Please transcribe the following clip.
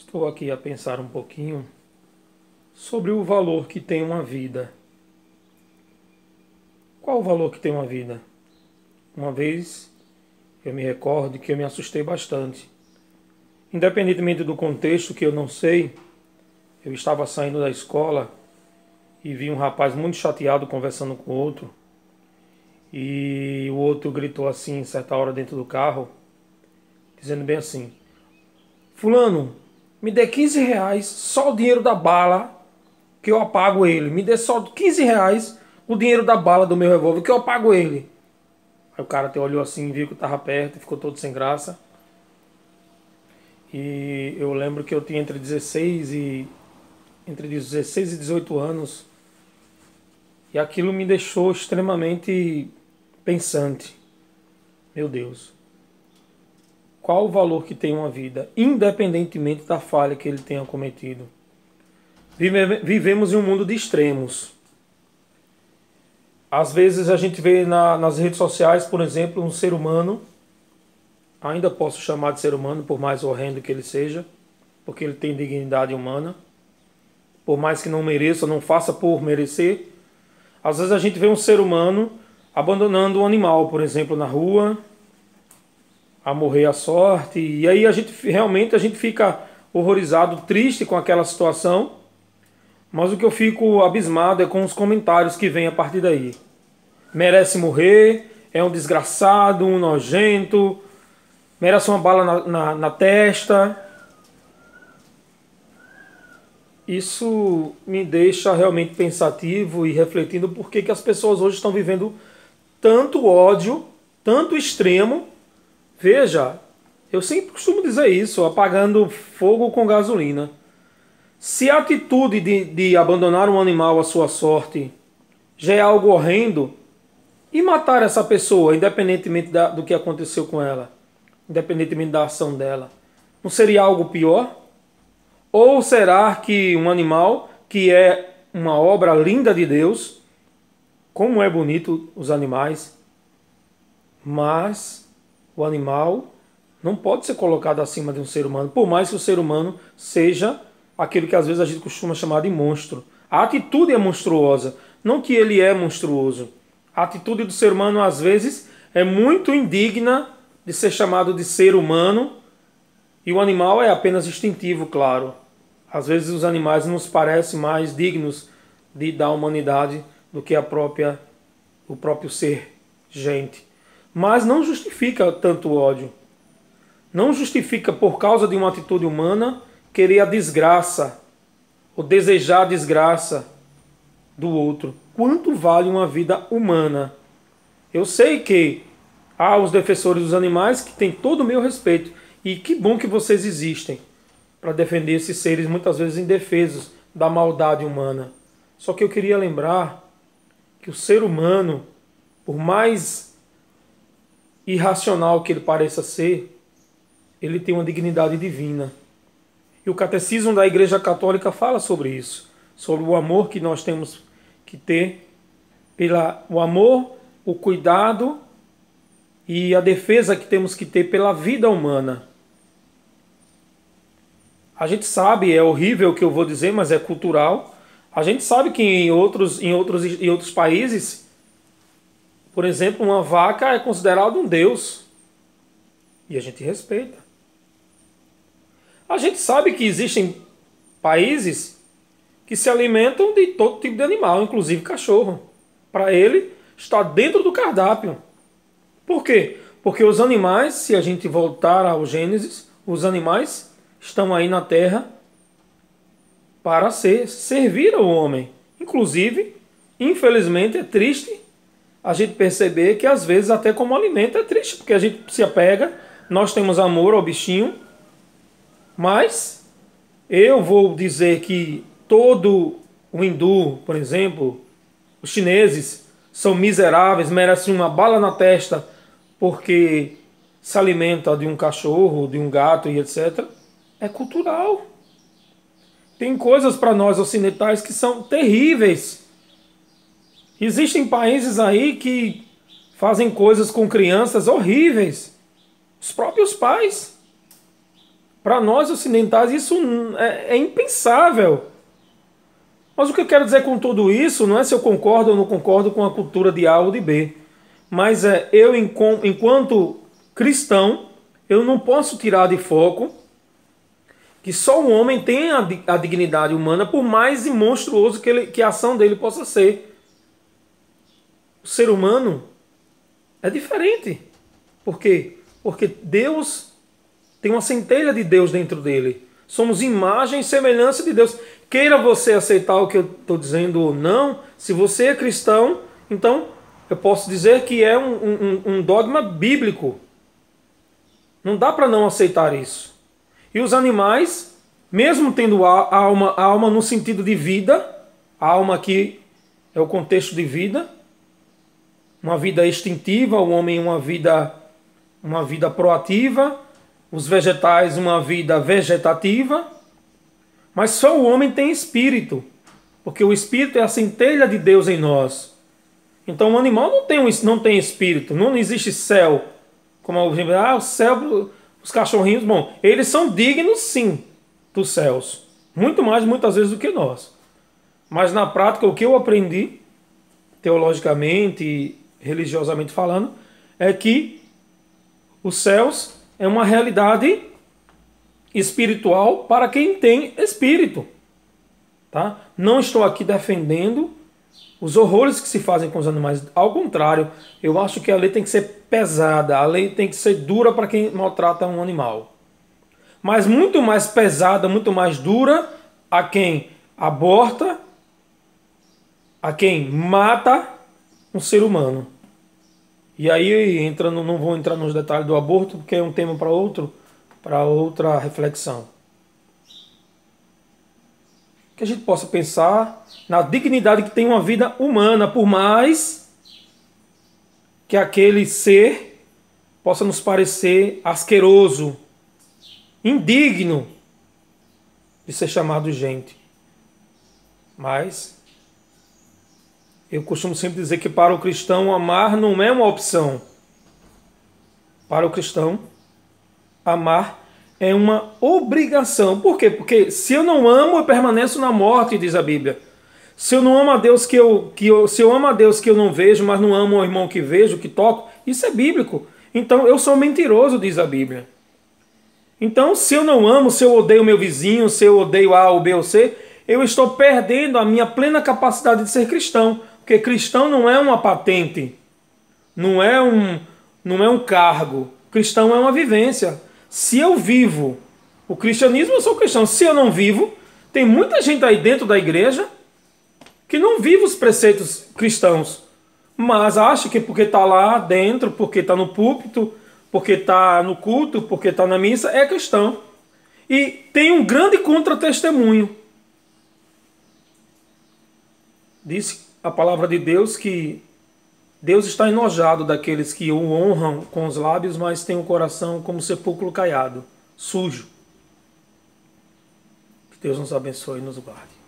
Estou aqui a pensar um pouquinho sobre o valor que tem uma vida. Qual o valor que tem uma vida? Uma vez eu me recordo que eu me assustei bastante. Independentemente do contexto que eu não sei, eu estava saindo da escola e vi um rapaz muito chateado conversando com o outro. E o outro gritou assim, em certa hora dentro do carro, dizendo bem assim: Fulano, me dê R$ 15, só o dinheiro da bala que eu apago ele. Me dê só R$ 15 o dinheiro da bala do meu revólver que eu apago ele. Aí o cara até olhou assim, viu que eu tava perto e ficou todo sem graça. E eu lembro que eu tinha entre 16 e 18 anos. E aquilo me deixou extremamente pensante. Meu Deus. Qual o valor que tem uma vida, independentemente da falha que ele tenha cometido? Vivemos em um mundo de extremos. Às vezes a gente vê nas redes sociais, por exemplo, um ser humano, ainda posso chamar de ser humano, por mais horrendo que ele seja, porque ele tem dignidade humana, por mais que não mereça, não faça por merecer. Às vezes a gente vê um ser humano abandonando um animal, por exemplo, na rua, a morrer à sorte, e aí a gente realmente fica horrorizado, triste com aquela situação. Mas o que eu fico abismado é com os comentários que vêm a partir daí. Merece morrer, é um desgraçado, um nojento, merece uma bala na testa. Isso me deixa realmente pensativo e refletindo por que as pessoas hoje estão vivendo tanto ódio, tanto extremo. Veja, eu sempre costumo dizer isso, apagando fogo com gasolina. Se a atitude de abandonar um animal à sua sorte já é algo horrendo, e matar essa pessoa, independentemente do que aconteceu com ela, independentemente da ação dela, não seria algo pior? Ou será que um animal, que é uma obra linda de Deus, como é bonito os animais, mas o animal não pode ser colocado acima de um ser humano, por mais que o ser humano seja aquilo que às vezes a gente costuma chamar de monstro. A atitude é monstruosa, não que ele é monstruoso. A atitude do ser humano às vezes é muito indigna de ser chamado de ser humano, e o animal é apenas instintivo, claro. Às vezes os animais nos parecem mais dignos da humanidade do que o próprio ser, gente. Mas não justifica tanto ódio. Não justifica, por causa de uma atitude humana, querer a desgraça, ou desejar a desgraça do outro. Quanto vale uma vida humana? Eu sei que há os defensores dos animais que têm todo o meu respeito. E que bom que vocês existem para defender esses seres muitas vezes indefesos da maldade humana. Só que eu queria lembrar que o ser humano, por mais irracional que ele pareça ser, ele tem uma dignidade divina. E o Catecismo da Igreja Católica fala sobre isso, sobre o amor que nós temos que ter, o amor, o cuidado e a defesa que temos que ter pela vida humana. A gente sabe, é horrível o que eu vou dizer, mas é cultural. A gente sabe que em outros países, por exemplo, uma vaca é considerada um deus. E a gente respeita. A gente sabe que existem países que se alimentam de todo tipo de animal, inclusive cachorro. Para ele, está dentro do cardápio. Por quê? Porque os animais, se a gente voltar ao Gênesis, os animais estão aí na terra para servir ao homem. Inclusive, infelizmente, é triste a gente perceber que às vezes até como alimento é triste, porque a gente se apega, nós temos amor ao bichinho, mas eu vou dizer que todo o hindu, por exemplo, os chineses são miseráveis, merecem uma bala na testa porque se alimenta de um cachorro, de um gato e etc. É cultural. Tem coisas para nós ocidentais que são terríveis. Existem países aí que fazem coisas com crianças horríveis. Os próprios pais. Para nós ocidentais isso é impensável. Mas o que eu quero dizer com tudo isso não é se eu concordo ou não concordo com a cultura de A ou de B. Mas eu, enquanto cristão, eu não posso tirar de foco que só o homem tem a dignidade humana, por mais monstruoso que a ação dele possa ser. O ser humano é diferente. Por quê? Porque Deus tem uma centelha de Deus dentro dele. Somos imagem e semelhança de Deus. Queira você aceitar o que eu estou dizendo ou não, se você é cristão, então eu posso dizer que é um dogma bíblico. Não dá para não aceitar isso. E os animais, mesmo tendo a alma no sentido de vida, a alma aqui é o contexto de vida, uma vida instintiva, o homem uma vida proativa, os vegetais uma vida vegetativa, mas só o homem tem espírito, porque o espírito é a centelha de Deus em nós. Então o animal não tem espírito, não existe céu. Como o céu, os cachorrinhos, bom, eles são dignos sim dos céus, muito mais muitas vezes do que nós. Mas na prática o que eu aprendi, teologicamente e religiosamente falando, é que os céus é uma realidade espiritual para quem tem espírito. Tá? Não estou aqui defendendo os horrores que se fazem com os animais. Ao contrário, eu acho que a lei tem que ser pesada, a lei tem que ser dura para quem maltrata um animal. Mas muito mais pesada, muito mais dura a quem aborta, a quem mata um ser humano. E aí, não vou entrar nos detalhes do aborto, porque é um tema para outra reflexão. Que a gente possa pensar na dignidade que tem uma vida humana, por mais que aquele ser possa nos parecer asqueroso, indigno de ser chamado gente. Mas eu costumo sempre dizer que para o cristão amar não é uma opção. Para o cristão, amar é uma obrigação. Por quê? Porque se eu não amo, eu permaneço na morte, diz a Bíblia. Se eu não amo a Deus se eu amo a Deus que eu não vejo, mas não amo o irmão que vejo, que toco, isso é bíblico. Então eu sou mentiroso, diz a Bíblia. Então, se eu não amo, se eu odeio meu vizinho, se eu odeio A ou B ou C, eu estou perdendo a minha plena capacidade de ser cristão. Porque cristão não é uma patente, não é um cargo. Cristão é uma vivência. Se eu vivo o cristianismo, eu sou cristão. Se eu não vivo, tem muita gente aí dentro da igreja que não vive os preceitos cristãos, mas acha que porque está lá dentro, porque está no púlpito, porque está no culto, porque está na missa, é cristão. E tem um grande contra-testemunho. Disse a palavra de Deus que Deus está enojado daqueles que o honram com os lábios, mas têm o coração como sepulcro caiado, sujo. Que Deus nos abençoe e nos guarde.